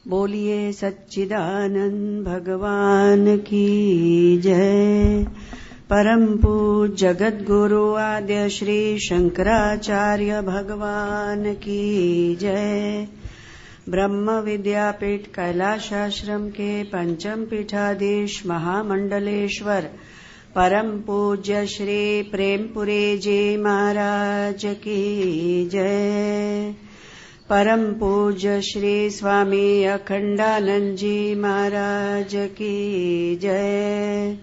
बोलिए सच्चिदानंद भगवान की जय। परम पूज्य जगद्गुरु आद्य श्री शंकराचार्य भगवान की जय। ब्रह्म विद्यापीठ कैलाशाश्रम के पंचम पीठाधीश महामंडलेश्वर परम पूज्य श्री प्रेमपुरी जी महाराज की जय। परम पूज्य श्री स्वामी अखंडानंद जी महाराज की जय।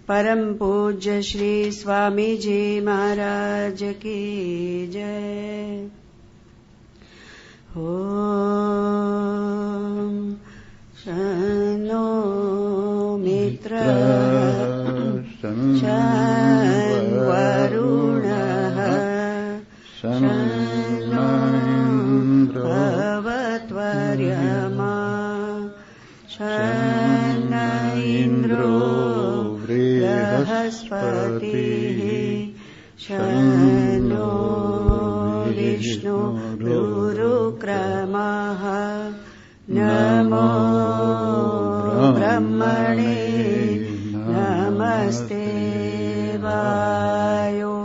परम पूज्य श्री स्वामी जी महाराज की जय। ओम शन्नो मित्रः शं वरुणः शन्नो भवत्वर्यमा शन्न इन्द्रो बृहस्पतिः शन्नो विष्णु गुरुक्रमः नमो ब्रह्मणे नमस्ते वायो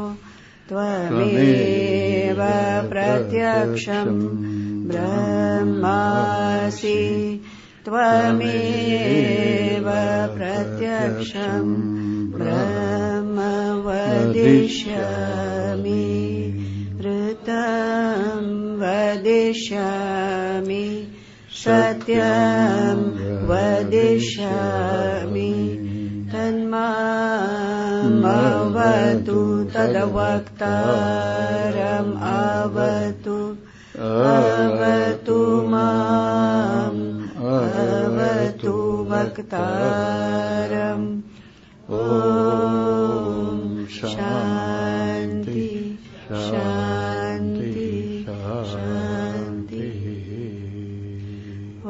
त्वमेव प्रत्यक्षं ब्रह्मासि त्वमेव प्रत्यक्षं ब्रह्म वदिष्यामि ऋतं वदिष्यामि सत्यं वदिष्यामि तन्मामवतु तद्वक्तारम् अवतु अवतु माम् अवतु वक्तारम्। ॐ शान्ति शान्ति शान्ति। ॐ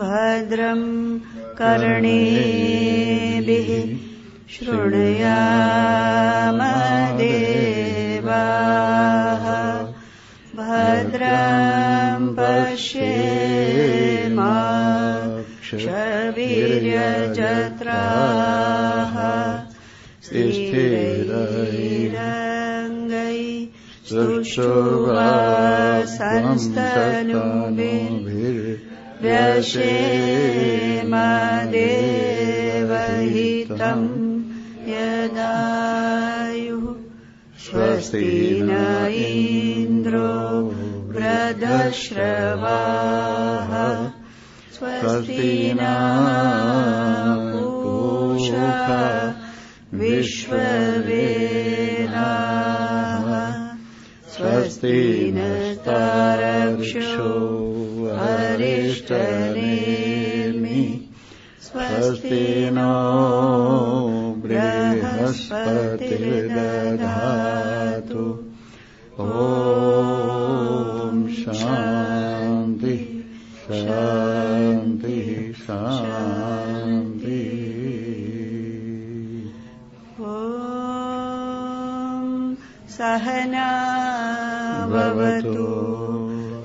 भद्रं कर्णेभिः शृणुयाम देवाः भद्रं पश्येमाक्षभिर्यजत्राः स्थिरैरङ्गैः सुष्ठुवासंस्तनूभिर्व्यसेम देवहितं यदायुः स्वस्ति न इन्द्रो वृद्धश्रवाः स्वस्ति नः पूषा विश्ववेदाः स्वस्ति नस्तारक्षो अरिष्टनेमि स्वस्ति नो बृहस्पतिर्दधातु। ॐ शान्ति शान्ति शान्ति। ॐ सहना भवतु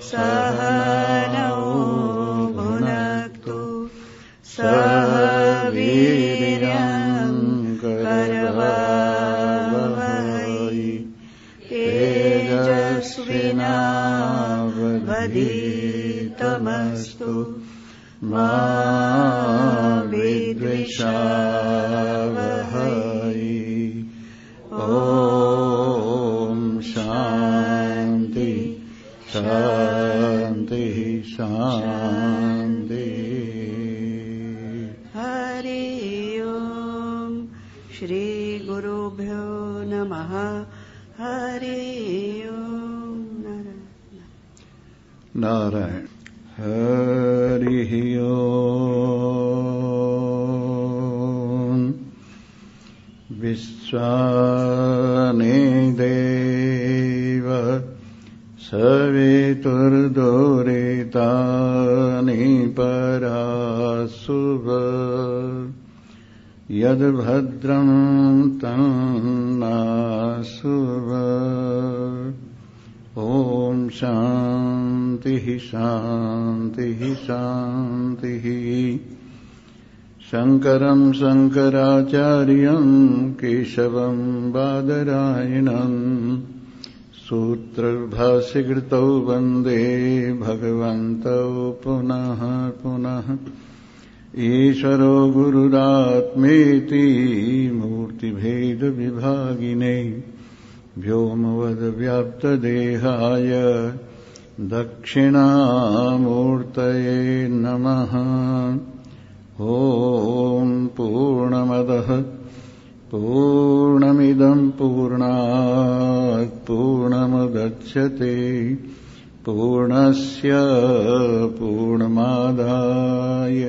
सहनौ भुनक्तु सह वीर्यं करवावहै तेजस्विनावधीतमस्तु मा विद्विषावहै। ॐ शान्ति शान्ति शान्ति। हरि ओम श्री गुरुभ्यो नमः। हरि ओम नारायण। हरि ओम। विश्वानि देव सवितुर्दुरितानि परासुव यद्भद्रं तन्नासुव। ॐ शान्ति शान्तिः शान्तिः शान्तिः। शङ्करम् शङ्कराचार्यम् केशवम् बादरायणम् सूत्रभाष्यकृतौ वन्दे भगवन्तौ पुनः पुनः। ईश्वरो गुरुरात्मेति मूर्तिभेदविभागिने व्योमवद्व्याप्तदेहाय दक्षिणामूर्तये नमः। ॐ पूर्णमदः पूर्णमिदं पूर्णात् पूर्णमुदच्यते पूर्णस्य पूर्णमादाय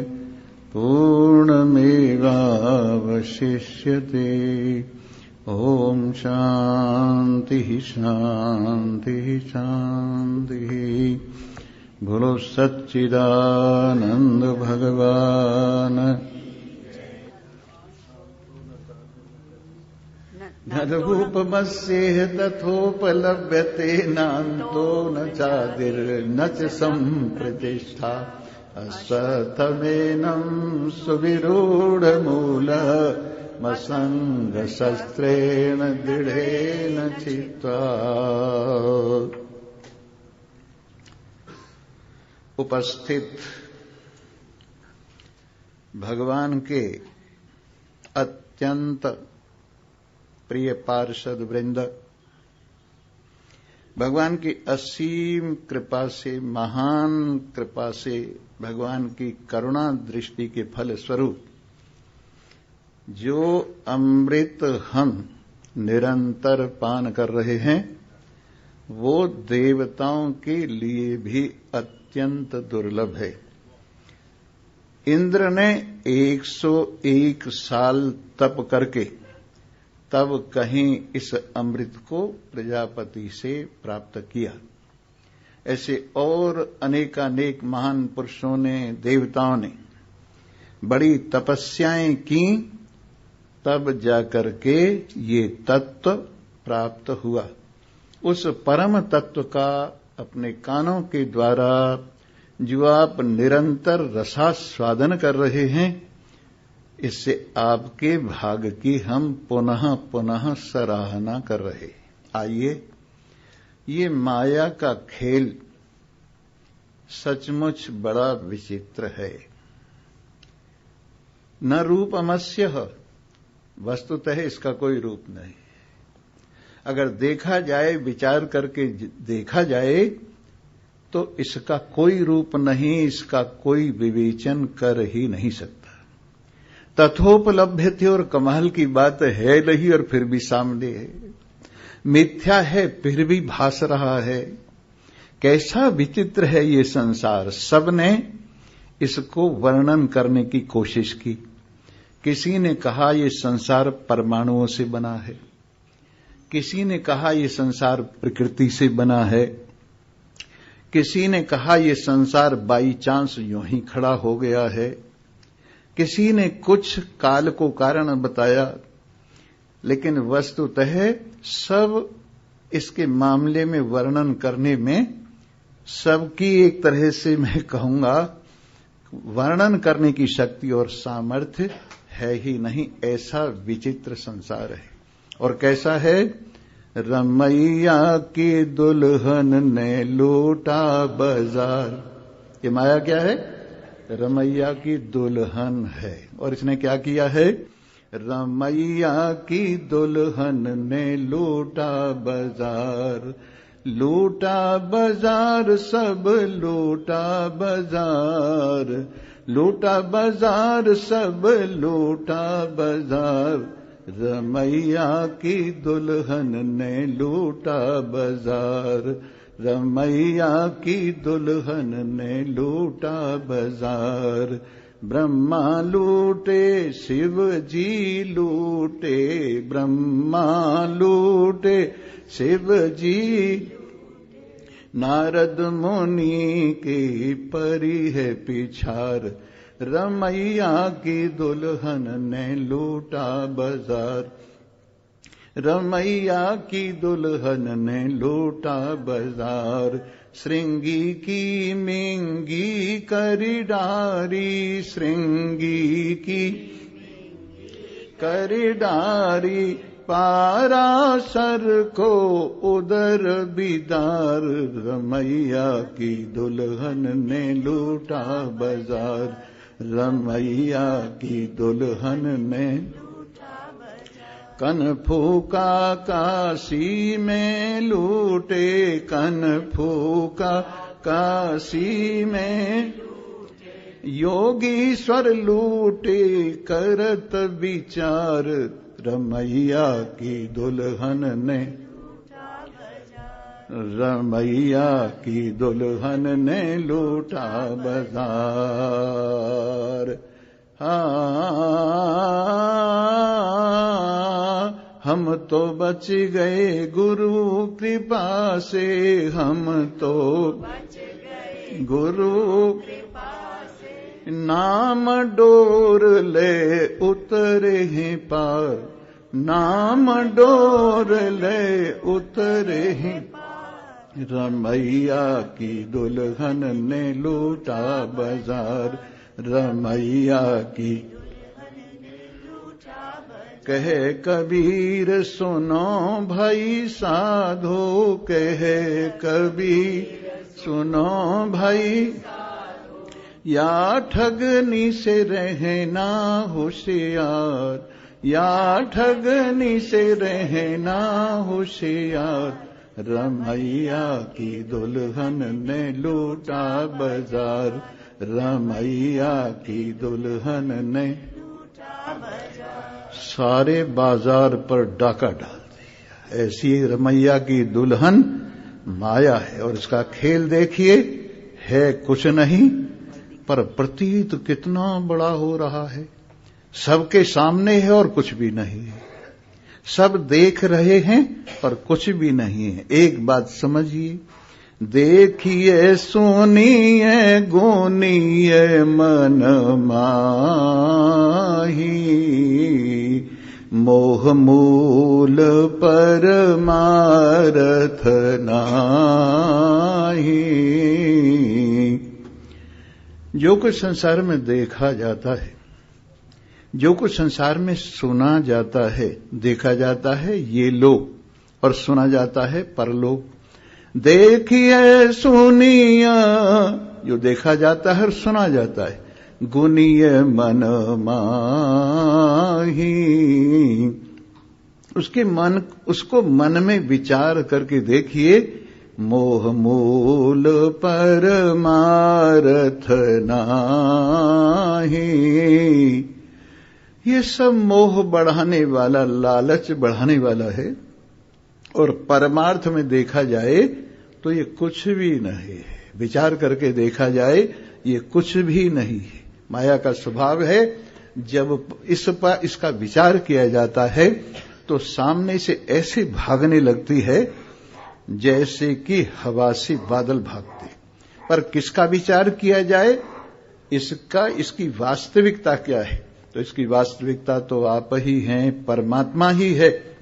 पूर्णमेवावशिष्यते। ॐ शान्तिः शान्तिः शान्तिः। बोलो सच्चिदानंद भगवान। न रूपमस्येह तथोपलभ्यते नान्तो न चादिर्न च सम्प्रतिष्ठा असतमेनं सुविरूढमूलमसङ्गशस्त्रेण दृढेन चित्वा। उपस्थित भगवान के अत्यंत प्रिय पार्षद वृंद, भगवान की असीम कृपा से, महान कृपा से, भगवान की करुणा दृष्टि के फल स्वरूप जो अमृत हम निरंतर पान कर रहे हैं वो देवताओं के लिए भी अत्यंत दुर्लभ है। इंद्र ने 101 साल तप करके तब कहीं इस अमृत को प्रजापति से प्राप्त किया। ऐसे और अनेकानेक महान पुरुषों ने, देवताओं ने बड़ी तपस्याएं की, तब जाकर के ये तत्व प्राप्त हुआ। उस परम तत्व का अपने कानों के द्वारा जो आप निरंतर रसास्वादन कर रहे हैं, इससे आपके भाग की हम पुनः पुनः सराहना कर रहे। आइए, ये माया का खेल सचमुच बड़ा विचित्र है। न रूपमस्यः, वस्तुतः इसका कोई रूप नहीं। अगर देखा जाए, विचार करके देखा जाए तो इसका कोई रूप नहीं, इसका कोई विवेचन कर ही नहीं सकता। तथोपलब्ध थे और कमाल की बात है नहीं, और फिर भी सामने है। मिथ्या है फिर भी भास रहा है। कैसा विचित्र है ये संसार। सबने इसको वर्णन करने की कोशिश की। किसी ने कहा ये संसार परमाणुओं से बना है, किसी ने कहा ये संसार प्रकृति से बना है, किसी ने कहा ये संसार बाई चांस यूं ही खड़ा हो गया है, किसी ने कुछ काल को कारण बताया। लेकिन वस्तुतः सब इसके मामले में वर्णन करने में सबकी एक तरह से मैं कहूंगा वर्णन करने की शक्ति और सामर्थ्य है ही नहीं। ऐसा विचित्र संसार है। और कैसा है? रमैया की दुल्हन ने लूटा बाजार। ये माया क्या है? रमैया की दुल्हन है। और इसने क्या किया है? रमैया की दुल्हन ने लूटा बाजार। लूटा बाजार सब लूटा बाजार, लूटा बाजार सब लूटा बाजार। रमैया की दुल्हन ने लूटा बाजार, रमैया की दुल्हन ने लूटा बाजार। ब्रह्मा लूटे शिव जी लूटे, ब्रह्मा लूटे शिव जी, नारद मुनि की परी है पिछार। रमैया की दुल्हन ने लूटा बाजार, रमैया की दुल्हन ने लूटा बाजार। श्रृंगी की मिंगी करी डारी, श्रृंगी की करी डारी, पाराशर को उदर बिदार, रमैया की दुल्हन ने लूटा बाजार, रमैया की दुल्हन ने कन फूका काशी में लूटे, कन फूका काशी में योगीश्वर लूटे करत विचार, रमैया की दुल्हन ने रमैया की दुल्हन ने लूटा बाजार। हम तो बच गए गुरु कृपा से, हम तो बच गए गुरु कृपा से, नाम डोर ले उतरे हैं पार, नाम डोर ले उतरे हैं, रमैया की दुल्हन ने लूटा बाजार, रमैया की कहे कबीर सुनो भाई साधो, कहे कबीर सुनो भाई, या ठगनी से रहना होशियार, या ठगनी से रहना होशियार, रमैया की दुल्हन ने लूटा बाजार, रमैया की दुल्हन ने सारे बाजार पर डाका डाल दिया। ऐसी रमैया की दुल्हन माया है, और इसका खेल देखिए, है कुछ नहीं पर प्रतीत कितना बड़ा हो रहा है। सबके सामने है और कुछ भी नहीं है, सब देख रहे हैं पर कुछ भी नहीं है। एक बात समझिए, देखिए सुनिए गुनिए मन माही, मोह मूल परमारथ नाही। जो कुछ संसार में देखा जाता है, जो कुछ संसार में सुना जाता है, देखा जाता है ये लोक, और सुना जाता है परलोक। देखिए सुनिया, जो देखा जाता है और सुना जाता है, गुनिय मन माही, उसको मन में विचार करके देखिए, मोह मूल परमारथ नाही। ये सब मोह बढ़ाने वाला, लालच बढ़ाने वाला है, और परमार्थ में देखा जाए तो ये कुछ भी नहीं है। विचार करके देखा जाए ये कुछ भी नहीं है। माया का स्वभाव है, जब इसका विचार किया जाता है तो सामने से ऐसे भागने लगती है जैसे कि हवा से बादल भागते। पर किसका विचार किया जाए, इसकी वास्तविकता क्या है? तो इसकी वास्तविकता तो आप ही हैं, परमात्मा ही है।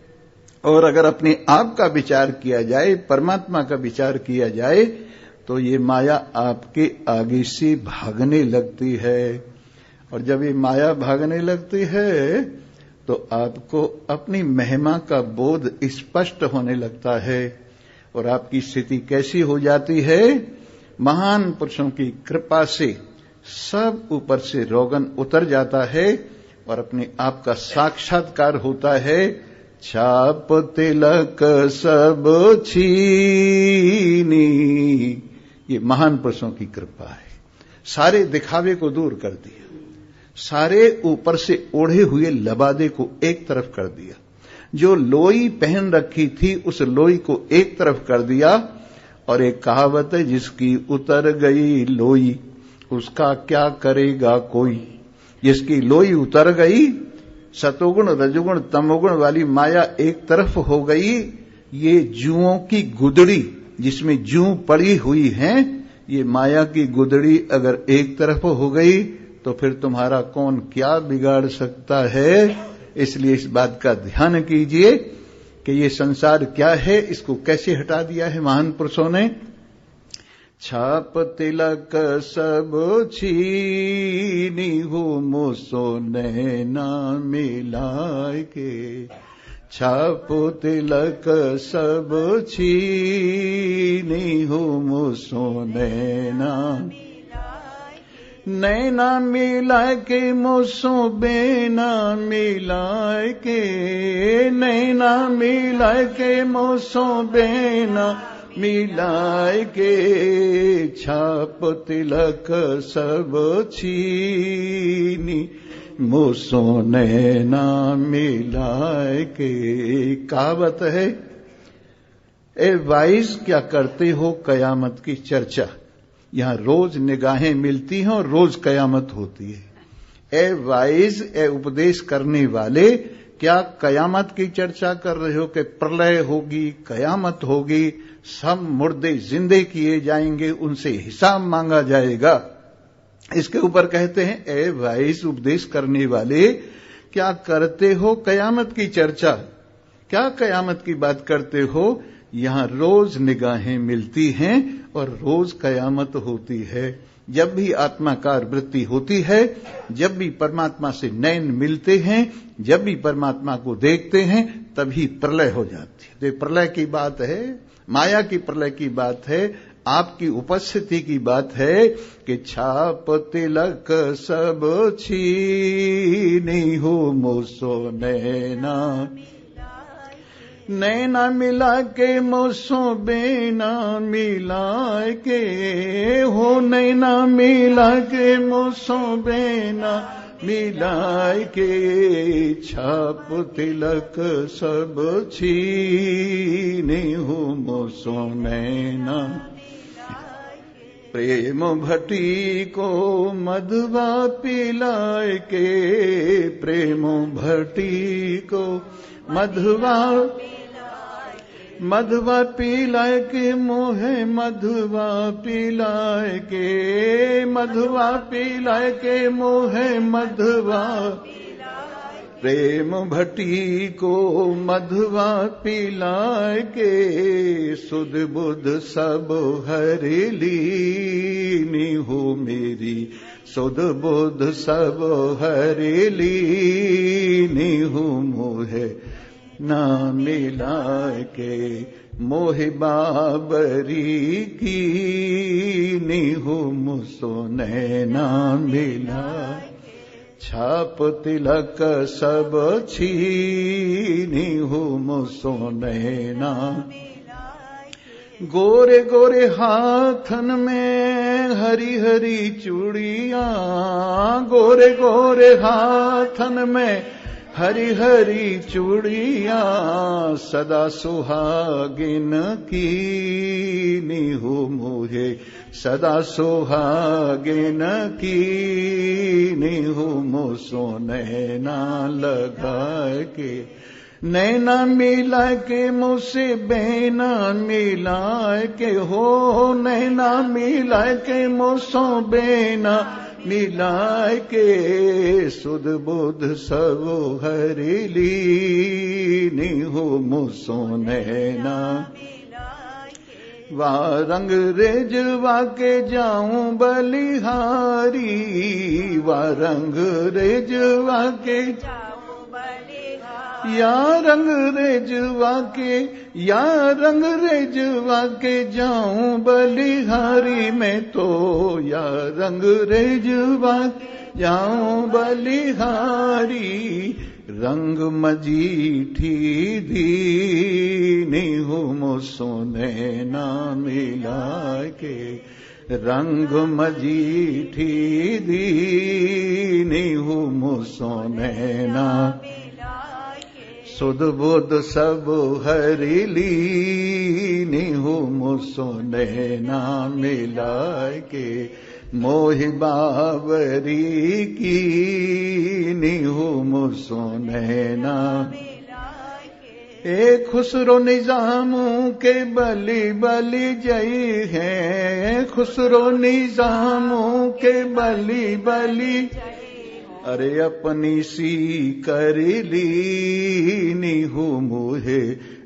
और अगर अपने आप का विचार किया जाए, परमात्मा का विचार किया जाए, तो ये माया आपके आगे से भागने लगती है। और जब ये माया भागने लगती है तो आपको अपनी महिमा का बोध स्पष्ट होने लगता है। और आपकी स्थिति कैसी हो जाती है? महान पुरुषों की कृपा से सब ऊपर से रोगन उतर जाता है और अपने आप का साक्षात्कार होता है। छाप तिलक सब छीनी, ये महान पुरुषों की कृपा है। सारे दिखावे को दूर कर दिया, सारे ऊपर से ओढ़े हुए लबादे को एक तरफ कर दिया, जो लोई पहन रखी थी उस लोई को एक तरफ कर दिया। और एक कहावत है, जिसकी उतर गई लोई उसका क्या करेगा कोई। जिसकी लोई उतर गई, सतोगुण रजोगुण तमोगुण वाली माया एक तरफ हो गई। ये जुओं की गुदड़ी, जिसमें जू पड़ी हुई हैं, ये माया की गुदड़ी अगर एक तरफ हो गई तो फिर तुम्हारा कौन क्या बिगाड़ सकता है। इसलिए इस बात का ध्यान कीजिए कि ये संसार क्या है, इसको कैसे हटा दिया है महान पुरुषों ने। छाप तिलक सब छीनी हूँ मुसो नैना मिलाए के। छाप तिलक सब छीनी हूँ मुसो नैना नैना मिला के मुसो बेना मिला के। नैना मिला के मुसो बेना मिलाए के। छाप तिलक सब छीनी मुसो नैना मिलाए के। कहावत है, ए वाइस क्या करते हो कयामत की चर्चा। यहां रोज निगाहें मिलती हैं और रोज कयामत होती है। ए वाइस, ए उपदेश करने वाले, क्या कयामत की चर्चा कर रहे हो कि प्रलय होगी, कयामत होगी, सब मुर्दे जिंदे किए जाएंगे, उनसे हिसाब मांगा जाएगा। इसके ऊपर कहते हैं, ए वाइस उपदेश करने वाले, क्या करते हो कयामत की चर्चा। क्या कयामत की बात करते हो। यहां रोज निगाहें मिलती हैं और रोज कयामत होती है। जब भी आत्माकार वृत्ति होती है, जब भी परमात्मा से नयन मिलते हैं, जब भी परमात्मा को देखते हैं, तभी प्रलय हो जाती है। तो प्रलय की बात है, माया की प्रलय की बात है, आपकी उपस्थिति की बात है कि छाप तिलक सब छीनी हूँ मुसो नैना नैना मिला के मुसो बेना मिला के। हो नैना मिला के मुसो बेना मिला के। छाप तिलक सब छीनी हूँ मुसो नैना। प्रेम भट्टी को मधुआ पिलाए के। प्रेम भट्टी को मधुआ पिलाए के। मोहे मधुआ पिलाए के। मधुआ पिलाए के मोहे मधुआ। प्रेम भट्टी को मधुआ पिलाए के। सुध बुध सब हर लीनी हूँ मेरी। सुध बुध सब हर लीनी हूँ मोहे ना मिला के। मोहि बाबरी की निहु मुसो नैना मिला। छाप तिलक सब छीनी हूँ मुसो नैना। गोरे गोरे हाथन में हरी हरी चूड़ियां। गोरे गोरे हाथन में हरी हरी चूड़ियां। सदा सुहागिन की निहु मुहे। सदा सुहागिन की निहु मुसो नैना लगा के। नैना मिला के मुझसे बेना मिला के। हो नैना मिला के मुझसो बेना मिला के। सुध बुध सब हरिली निहु मुसो नैना। वारंग रेजवा के जाऊं बलिहारी। वारंग रेजवा के या रंग रेजवा के। या रंग रेजवा के जाऊं बलिहारी में तो। या रंग रेजवा के जाऊं बलिहारी। रंग मजीठी दीनी हूँ मुसो नैना मिला के। रंग मजीठी दीनी हूँ मुसो नैना। सुध बुध सब हरिली निहु मुसो नैना मिला के। मोहि बावरी की निहु मुसो नैना। ए खुसरो निजामू के बली बली जई है। खुसरो निजामू के बली बली। अरे अपनी सी कर ली निहु मुहे।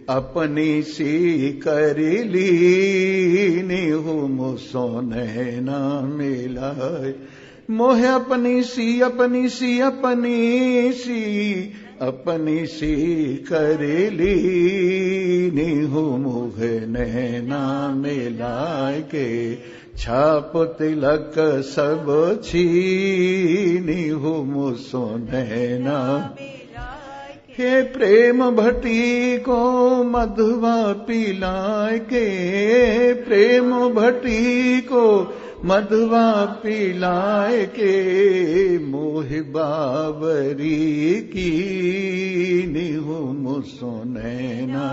अपनी सी कर लीनी हूँ मुसो नैना मिलाए। मोह अपनी सी अपनी सी अपनी सी अपनी सी कर लीनी हूँ मुह नैना मिलाए के। छाप तिलक सब छीनी हूँ मुसो नैना। हे प्रेम भट्टी को मधुआ पिलाए के। प्रेम भट्टी को मधुआ पिलाए के। मोह बावरी की निहु मुसो नैना।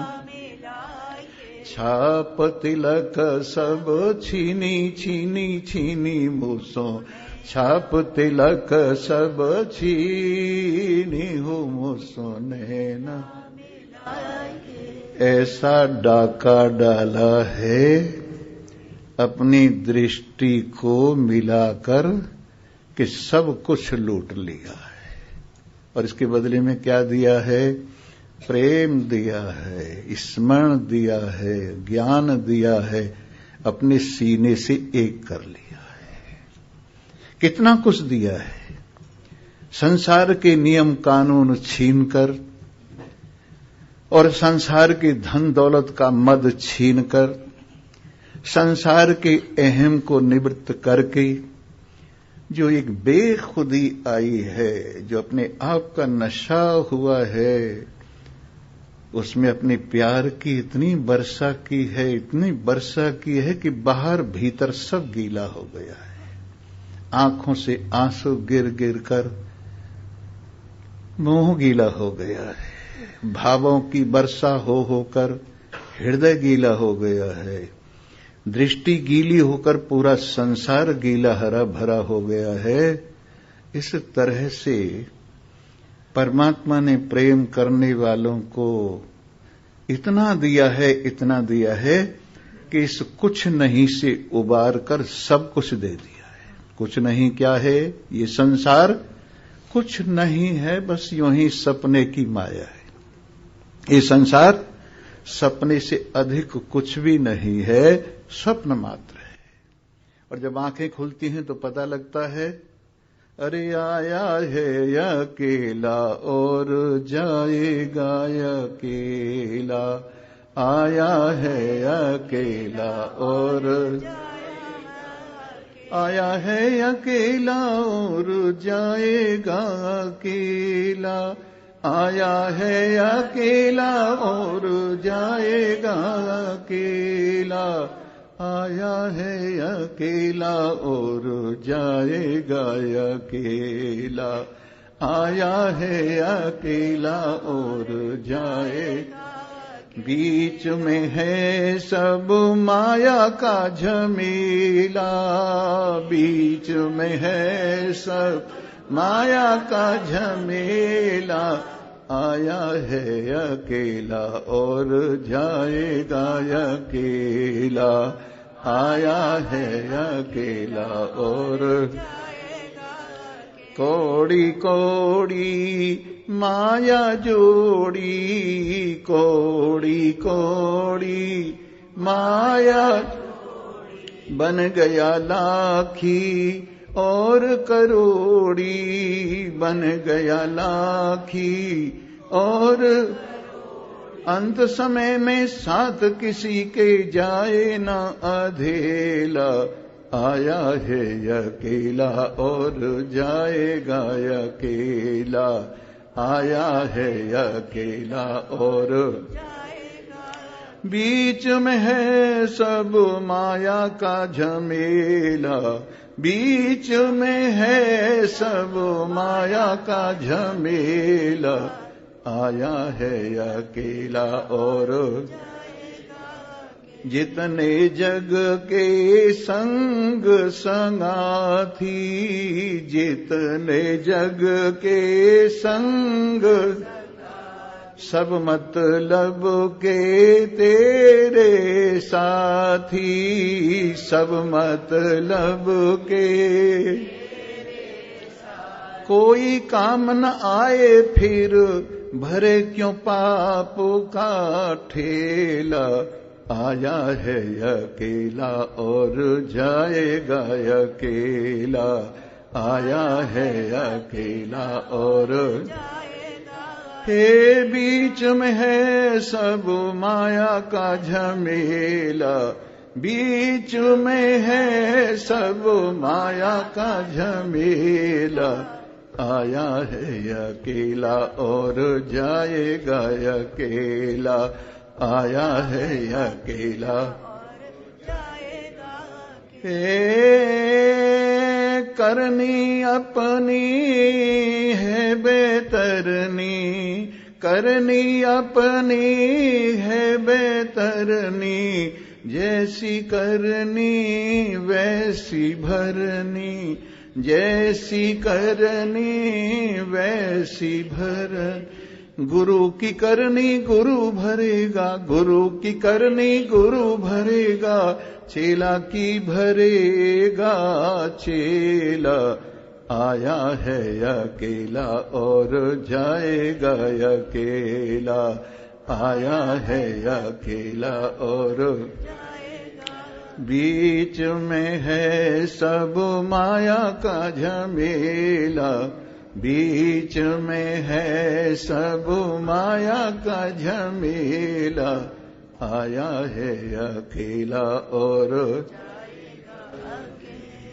छाप तिलक सब छीनी छीनी छीनी मुसो। छाप तिलक सब छीनी हूँ मुसो नैना। ऐसा डाका डाला है अपनी दृष्टि को मिलाकर कि सब कुछ लूट लिया है। और इसके बदले में क्या दिया है? प्रेम दिया है, स्मरण दिया है, ज्ञान दिया है, अपने सीने से एक कर लिया है। कितना कुछ दिया है। संसार के नियम कानून छीनकर और संसार के धन दौलत का मद छीनकर, संसार के अहम को निवृत्त करके जो एक बेखुदी आई है, जो अपने आप का नशा हुआ है, उसमें अपने प्यार की इतनी वर्षा की है, इतनी वर्षा की है कि बाहर भीतर सब गीला हो गया है। आंखों से आंसू गिर गिर कर मुंह गीला हो गया है। भावों की वर्षा हो होकर हृदय गीला हो गया है। दृष्टि गीली होकर पूरा संसार गीला हरा भरा हो गया है। इस तरह से परमात्मा ने प्रेम करने वालों को इतना दिया है, इतना दिया है कि इस कुछ नहीं से उबार कर सब कुछ दे दिया है। कुछ नहीं क्या है? ये संसार कुछ नहीं है, बस यूं ही सपने की माया है। ये संसार सपने से अधिक कुछ भी नहीं है, स्वप्न मात्र है। और जब आंखें खुलती हैं तो पता लगता है, अरे आया है अकेला और जाएगा अकेला। आया है अकेला और आया है अकेला और जाएगा अकेला। आया है अकेला और जाएगा अकेला। आया है अकेला और जाएगा अकेला। आया है अकेला और जाएगा। बीच में है सब माया का झमेला। बीच में है सब माया का झमेला। आया है अकेला और जाएगा अकेला। आया है अकेला और कोड़ी कोड़ी माया जोड़ी। कोड़ी कोड़ी माया बन गया लाखी और करोड़ी। बन गया लाखी और अंत समय में साथ किसी के जाए ना अधेला। आया है अकेला और जाएगा अकेला। आया है अकेला और बीच में है सब माया का झमेला। बीच में है सब माया का झमेला। आया है अकेला और जितने जग के संग संगाथी। जितने जग के संग सब मतलब के तेरे साथी। सब मतलब के कोई काम न आए फिर भरे क्यों पाप का ठेला, आया है अकेला और जाएगा अकेला, आया है अकेला और हे बीच में है सब माया का झमेला, बीच में है सब माया का झमेला, आया है अकेला और जाएगा अकेला, आया है अकेला। करनी अपनी है बेतरनी, करनी अपनी है बेतरनी, जैसी करनी वैसी भरनी, जैसी करनी वैसी भरनी। गुरु की करनी गुरु भरेगा, गुरु की करनी गुरु भरेगा, चेला की भरेगा चेला, आया है अकेला और जाएगा अकेला, आया है अकेला और बीच में है सब माया का झमेला, बीच में है सब माया का झमेला, आया है अकेला और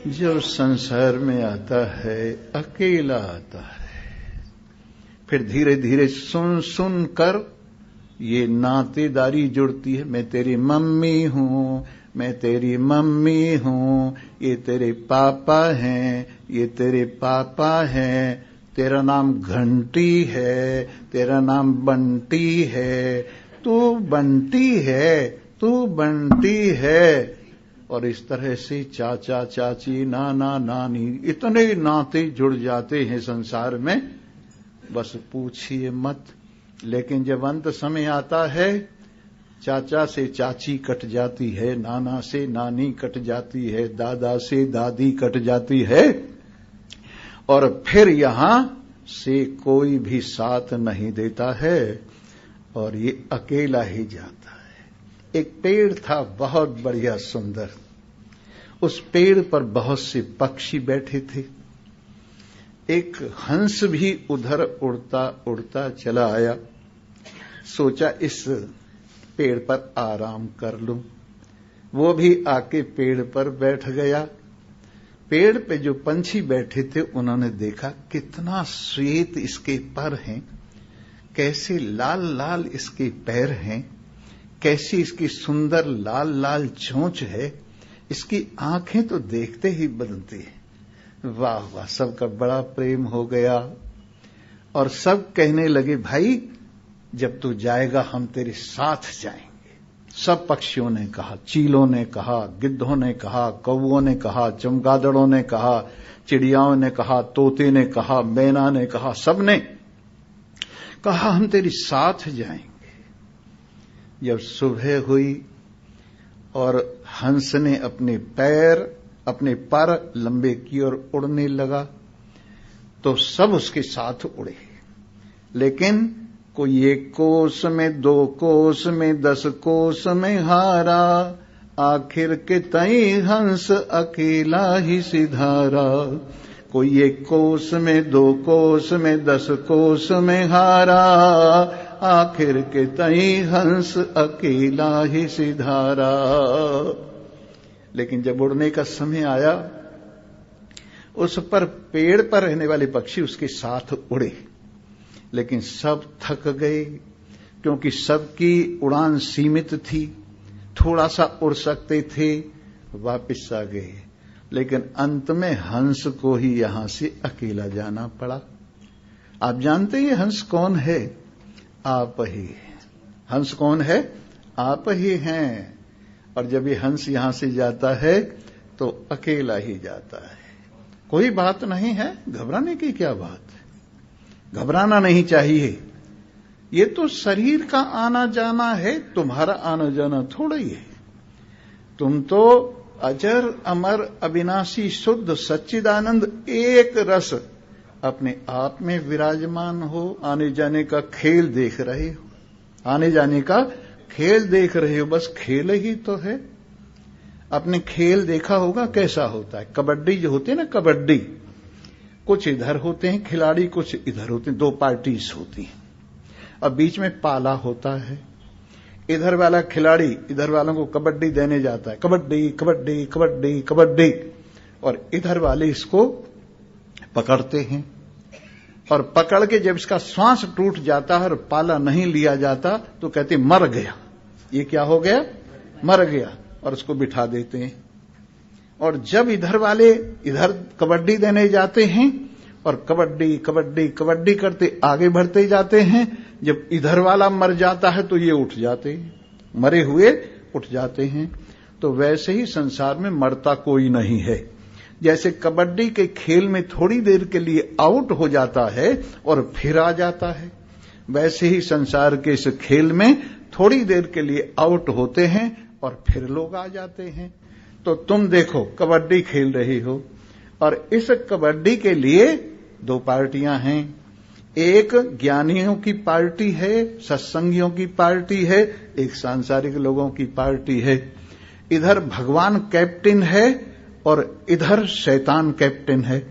जो संसार में आता है अकेला आता है। फिर धीरे धीरे सुन सुन कर ये नातेदारी जुड़ती है। मैं तेरी मम्मी हूँ, मैं तेरी मम्मी हूँ, ये तेरे पापा हैं, ये तेरे पापा हैं, तेरा नाम घंटी है, तेरा नाम बंटी है, तू बंटी है, तू बंटी है। और इस तरह से चाचा चाची नाना नानी इतने नाते जुड़ जाते हैं संसार में, बस पूछिए मत। लेकिन जब अंत समय आता है, चाचा से चाची कट जाती है, नाना से नानी कट जाती है, दादा से दादी कट जाती है, और फिर यहां से कोई भी साथ नहीं देता है और ये अकेला ही जाता है। एक पेड़ था बहुत बढ़िया सुंदर, उस पेड़ पर बहुत से पक्षी बैठे थे। एक हंस भी उधर उड़ता उड़ता चला आया, सोचा इस पेड़ पर आराम कर लूं। वो भी आके पेड़ पर बैठ गया। पेड़ पे जो पंछी बैठे थे उन्होंने देखा कितना श्वेत इसके पर हैं, कैसे लाल लाल इसके पैर हैं, कैसी इसकी सुंदर लाल लाल चोंच है, इसकी आंखें तो देखते ही बनती हैं। वाह वाह, सबका बड़ा प्रेम हो गया और सब कहने लगे भाई जब तू जाएगा हम तेरे साथ जाएंगे। सब पक्षियों ने कहा, चीलों ने कहा, गिद्धों ने कहा, कौओं ने कहा, चमगादड़ों ने कहा, चिड़ियाओं ने कहा, तोते ने कहा, मैना ने कहा, सबने कहा हम तेरे साथ जाएंगे। जब सुबह हुई और हंस ने अपने पैर अपने पर लंबे किए और उड़ने लगा तो सब उसके साथ उड़े। लेकिन कोई 1 कोस में 2 कोस में 10 कोस में हारा, आखिर के तई हंस अकेला ही सिधारा। कोई 1 कोस में 2 कोस में 10 कोस में हारा, आखिर के तई हंस अकेला ही सिधारा। लेकिन जब उड़ने का समय आया, उस पर पेड़ पर रहने वाले पक्षी उसके साथ उड़े, लेकिन सब थक गए क्योंकि सबकी उड़ान सीमित थी, थोड़ा सा उड़ सकते थे, वापस आ गए। लेकिन अंत में हंस को ही यहां से अकेला जाना पड़ा। आप जानते हैं हंस कौन है? आप ही। हंस कौन है? आप ही हैं। और जब ये हंस यहां से जाता है तो अकेला ही जाता है। कोई बात नहीं है, घबराने की क्या बात है? घबराना नहीं चाहिए। ये तो शरीर का आना जाना है, तुम्हारा आना जाना थोड़ा ही है। तुम तो अजर अमर अविनाशी शुद्ध सच्चिदानंद एक रस अपने आप में विराजमान हो, आने जाने का खेल देख रहे हो, आने जाने का खेल देख रहे हो, बस खेल ही तो है। आपने खेल देखा होगा कैसा होता है। कबड्डी जो होती है ना, कबड्डी, कुछ इधर होते हैं खिलाड़ी, कुछ इधर होते हैं, दो पार्टीज होती हैं, अब बीच में पाला होता है। इधर वाला खिलाड़ी इधर वालों को कबड्डी देने जाता है, कबड्डी कबड्डी कबड्डी कबड्डी, और इधर वाले इसको पकड़ते हैं, और पकड़ के जब इसका श्वास टूट जाता है और पाला नहीं लिया जाता तो कहते मर गया, ये क्या हो गया, मर गया, और उसको बिठा देते हैं। और जब इधर वाले इधर कबड्डी देने जाते हैं और कबड्डी कबड्डी कबड्डी करते आगे बढ़ते जाते हैं, जब इधर वाला मर जाता है तो ये उठ जाते हैं, मरे हुए उठ जाते हैं। तो वैसे ही संसार में मरता कोई नहीं है। जैसे कबड्डी के खेल में थोड़ी देर के लिए आउट हो जाता है और फिर आ जाता है, वैसे ही संसार के इस खेल में थोड़ी देर के लिए आउट होते हैं और फिर लोग आ जाते हैं। तो तुम देखो कबड्डी खेल रही हो, और इस कबड्डी के लिए दो पार्टियां हैं, एक ज्ञानियों की पार्टी है, सत्संगियों की पार्टी है, एक सांसारिक लोगों की पार्टी है। इधर भगवान कैप्टन है और इधर शैतान कैप्टन है,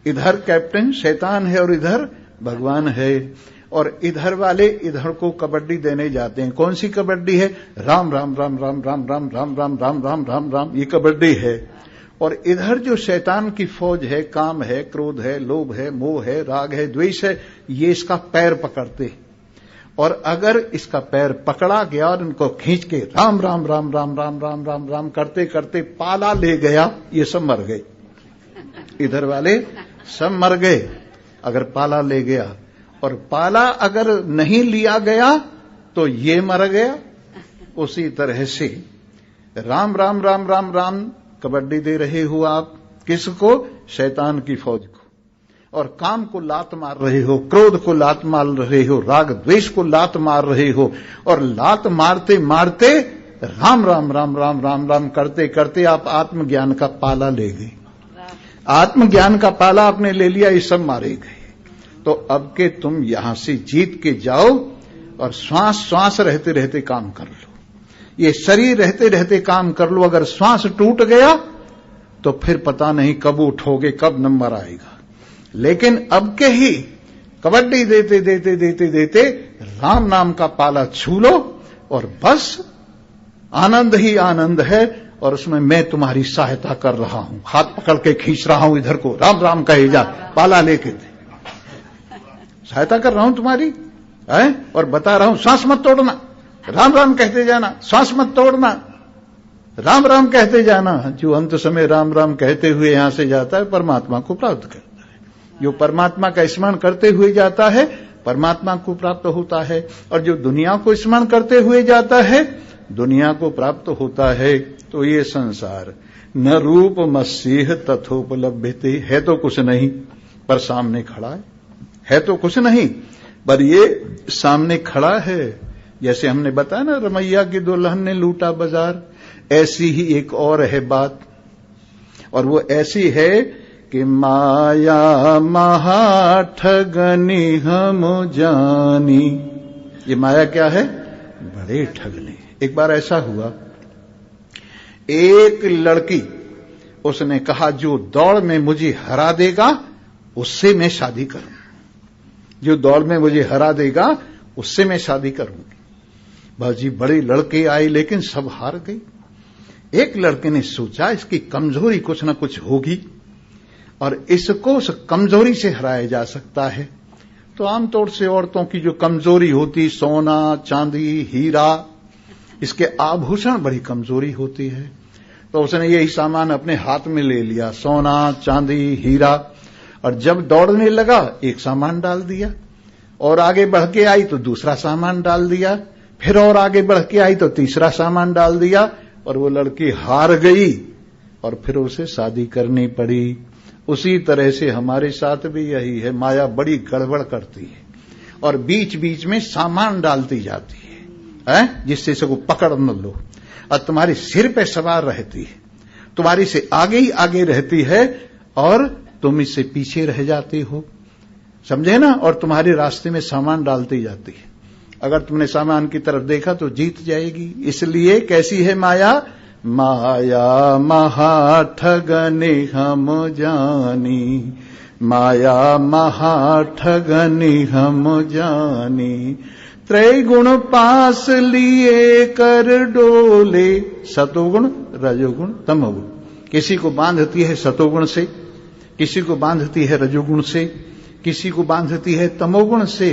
इधर कैप्टन शैतान है और इधर भगवान है। और इधर वाले इधर को कबड्डी देने जाते हैं। कौन सी कबड्डी है? राम राम राम राम राम राम राम राम राम राम राम राम, ये कबड्डी है। और इधर जो शैतान की फौज है, काम है, क्रोध है, लोभ है, मोह है, राग है, द्वेष है, ये इसका पैर पकड़ते। और अगर इसका पैर पकड़ा गया और इनको खींच के राम राम राम राम राम राम राम राम करते करते पाला ले गया, ये सब मर गए, इधर वाले सब मर गए अगर पाला ले गया। और पाला अगर नहीं लिया गया तो ये मर गया। उसी तरह से राम राम राम राम राम कबड्डी दे रहे हो आप, किसको? शैतान की फौज को। और काम को लात मार रहे हो, क्रोध को लात मार रहे हो, राग द्वेष को लात मार रहे हो, और लात मारते मारते राम राम राम राम राम राम करते करते आप आत्मज्ञान का पाला ले गए। आत्मज्ञान का पाला आपने ले लिया, ये सब मारे गए। तो अब के तुम यहां से जीत के जाओ और श्वास श्वास रहते रहते काम कर लो, ये शरीर रहते रहते काम कर लो। अगर श्वास टूट गया तो फिर पता नहीं कब उठोगे, कब नंबर आएगा। लेकिन अब के ही कबड्डी देते देते देते देते राम नाम का पाला छू लो और बस आनंद ही आनंद है। और उसमें मैं तुम्हारी सहायता कर रहा हूं, हाथ पकड़ के खींच रहा हूं इधर को, राम राम कहे जा, पाला लेके दे, सहायता कर रहा हूं तुम्हारी है, और बता रहा हूं श्वास मत तोड़ना, राम राम कहते जाना, श्वास मत तोड़ना, राम राम कहते जाना। जो अंत समय राम राम कहते हुए यहां से जाता है परमात्मा को प्राप्त करता है। जो परमात्मा का स्मरण करते हुए जाता है परमात्मा को प्राप्त होता है, और जो दुनिया को स्मरण करते हुए जाता है दुनिया को प्राप्त होता है। तो ये संसार न रूप मस्सीह तथोपलभ्यते, है तो कुछ नहीं पर सामने खड़ा है तो कुछ नहीं पर ये सामने खड़ा है। जैसे हमने बताया ना, रमैया की दुल्हन ने लूटा बाजार, ऐसी ही एक और है बात, और वो ऐसी है कि माया महा ठगनी हम जानी। ये माया क्या है? बड़े ठगने। एक बार ऐसा हुआ, एक लड़की, उसने कहा जो दौड़ में मुझे हरा देगा उससे मैं शादी करूंगी, जो दौड़ में मुझे हरा देगा उससे मैं शादी करूंगी। बाजी बड़े लड़के आए लेकिन सब हार गए। एक लड़के ने सोचा इसकी कमजोरी कुछ न कुछ होगी और इसको उस कमजोरी से हराया जा सकता है। तो आमतौर से औरतों की जो कमजोरी होती, सोना चांदी हीरा, इसके आभूषण बड़ी कमजोरी होती है। तो उसने यही सामान अपने हाथ में ले लिया, सोना चांदी हीरा, और जब दौड़ने लगा एक सामान डाल दिया, और आगे बढ़ के आई तो दूसरा सामान डाल दिया, फिर और आगे बढ़ के आई तो तीसरा सामान डाल दिया, और वो लड़की हार गई और फिर उसे शादी करनी पड़ी। उसी तरह से हमारे साथ भी यही है, माया बड़ी गड़बड़ करती है और बीच बीच में सामान डालती जाती है, जिससे इसको पकड़ न लो, और तुम्हारे सिर पे सवार रहती है, तुम्हारी से आगे ही आगे रहती है और तुम इससे पीछे रह जाते हो। समझे ना, और तुम्हारे रास्ते में सामान डालती जाती है। अगर तुमने सामान की तरफ देखा तो जीत जाएगी। इसलिए कैसी है माया? माया महा ठगने हम जानी, माया महा ठगने हम जानी। त्रैगुण पास लिए कर डोले, सतोगुण रजोगुण तमोगुण। किसी को बांधती है सतोगुण से, किसी को बांधती है रजोगुण से, किसी को बांधती है तमोगुण से।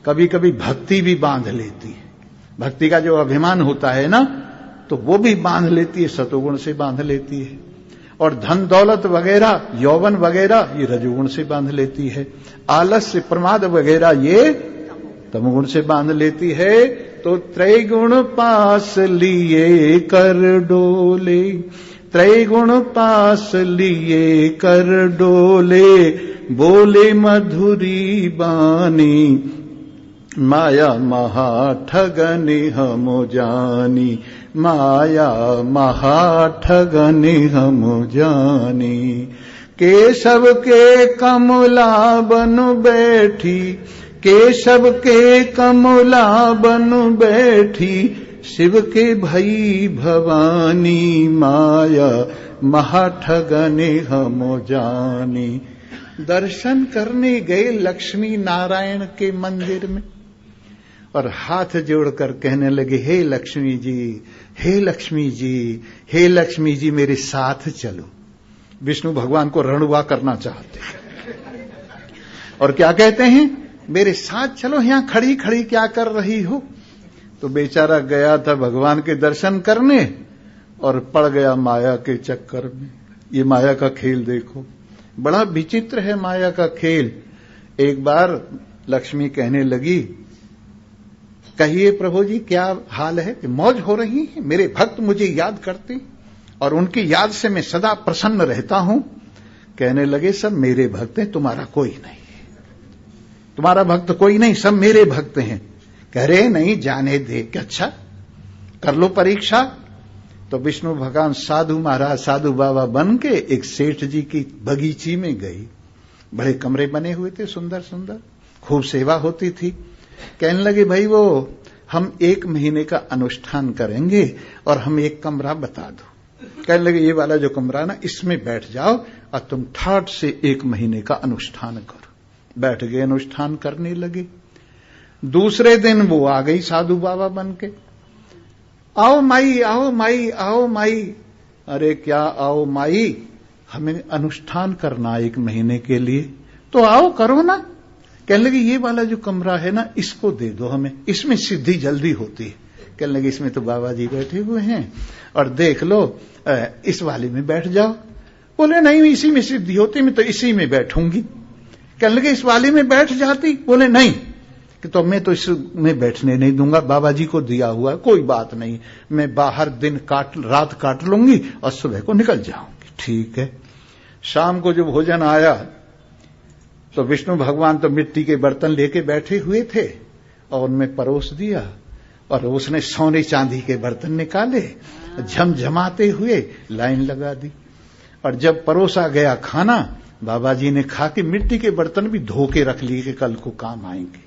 कभी कभी भक्ति भी बांध लेती है, भक्ति का जो अभिमान होता है ना, तो वो भी बांध लेती है, सतोगुण से बांध लेती है। और धन दौलत वगैरह, यौवन वगैरह, ये रजोगुण से बांध लेती है। आलस्य प्रमाद वगैरह ये तमोगुण से बांध लेती है। तो त्रैगुण पास लिए कर डोले, त्रैगुण पास लिए कर डोले, बोले मधुरी बानी, माया महा ठगने हम जानी, माया महा ठगने हम जानी। केशव के कमला बन बैठी, केशव के कमला बन बैठी, शिव के भई भवानी, माया महा ठगने हम जानी। दर्शन करने गए लक्ष्मी नारायण के मंदिर में और हाथ जोड़कर कहने लगे, हे लक्ष्मी जी, हे लक्ष्मी जी, हे लक्ष्मी जी, मेरे साथ चलो। विष्णु भगवान को रणुआ करना चाहते हैं और क्या कहते हैं, मेरे साथ चलो, यहां खड़ी खड़ी क्या कर रही हो। तो बेचारा गया था भगवान के दर्शन करने और पड़ गया माया के चक्कर में। ये माया का खेल देखो, बड़ा विचित्र है माया का खेल। एक बार लक्ष्मी कहने लगी, कहिए प्रभु जी क्या हाल है? मौज हो रही है, मेरे भक्त मुझे याद करते और उनकी याद से मैं सदा प्रसन्न रहता हूं। कहने लगे, सब मेरे भक्त हैं, तुम्हारा कोई नहीं, तुम्हारा भक्त कोई नहीं, सब मेरे भक्त हैं। कह रहे नहीं, जाने दे कि अच्छा कर लो परीक्षा। तो विष्णु भगवान साधु महाराज, साधु बाबा बन के एक सेठ जी की बगीची में गई। बड़े कमरे बने हुए थे, सुंदर सुंदर, खूब सेवा होती थी। कहने लगे, भाई वो हम 1 महीने का अनुष्ठान करेंगे और हम एक कमरा बता दो। कहने लगे, ये वाला जो कमरा ना, इसमें बैठ जाओ और तुम ठाठ से 1 महीने का अनुष्ठान करो। बैठ गए, अनुष्ठान करने लगे। दूसरे दिन वो आ गई साधु बाबा बन के, आओ माई, आओ माई, आओ माई। अरे क्या आओ माई, हमें अनुष्ठान करना 1 महीने के लिए, तो आओ करो ना। कहने लगे, ये वाला जो कमरा है ना, इसको दे दो हमें, इसमें सिद्धि जल्दी होती है। कहने लगे, इसमें तो बाबा जी बैठे हुए हैं और देख लो, इस वाले में बैठ जाओ। बोले नहीं, इसी में सिद्धि होती, मैं तो इसी में बैठूंगी। कहने लगे, इस वाले में बैठ जाती। बोले नहीं, कि तो मैं तो इसमें बैठने नहीं दूंगा, बाबा जी को दिया हुआ है, कोई बात नहीं, मैं बाहर रात काट लूंगी और सुबह को निकल जाऊंगी। ठीक है। शाम को जब भोजन आया तो विष्णु भगवान तो मिट्टी के बर्तन लेके बैठे हुए थे और उनमें परोस दिया और उसने सोने चांदी के बर्तन निकाले, झमझमाते हुए लाइन लगा दी। और जब परोसा गया खाना, बाबा जी ने खा के मिट्टी के बर्तन भी धो के रख लिए कि कल को काम आएंगे।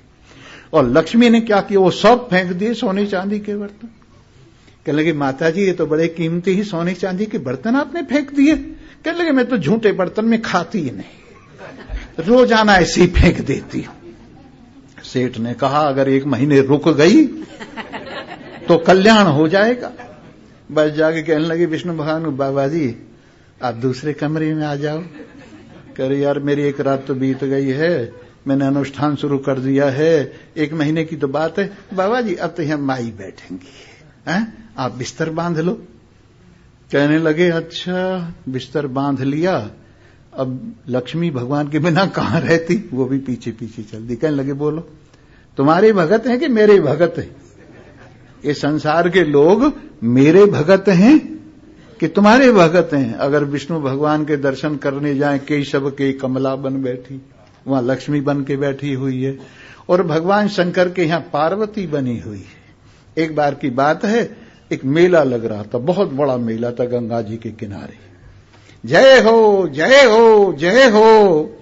और लक्ष्मी ने क्या किया, वो सब फेंक दिए सोने चांदी के बर्तन। कहने लगे, माता जी ये तो बड़े कीमती ही सोने चांदी के बर्तन आपने फेंक दिए। कहने लगे, मैं तो झूठे बर्तन में खाती ही नहीं, रोजाना ऐसे ही फेंक देती हूं। सेठ ने कहा, अगर 1 महीने रुक गई तो कल्याण हो जाएगा। बस जाके कहने लगे विष्णु भगवान, बाबा जी आप दूसरे कमरे में आ जाओ। कह रहे, यार मेरी 1 रात तो बीत गई है, मैंने अनुष्ठान शुरू कर दिया है, 1 महीने की तो बात है। बाबा जी अब तो यहां माई बैठेंगी, आप बिस्तर बांध लो। कहने लगे, अच्छा बिस्तर बांध लिया। अब लक्ष्मी भगवान के बिना कहां रहती, वो भी पीछे पीछे चल दी। कहने लगे, बोलो तुम्हारे भगत हैं कि मेरे भगत हैं? ये संसार के लोग मेरे भगत हैं कि तुम्हारे भगत हैं? अगर विष्णु भगवान के दर्शन करने जाएं, केशव के कमला बन बैठी, वहां लक्ष्मी बन के बैठी हुई है और भगवान शंकर के यहां पार्वती बनी हुई है। एक बार की बात है, एक मेला लग रहा था, बहुत बड़ा मेला था गंगा जी के किनारे। जय हो जय हो जय हो।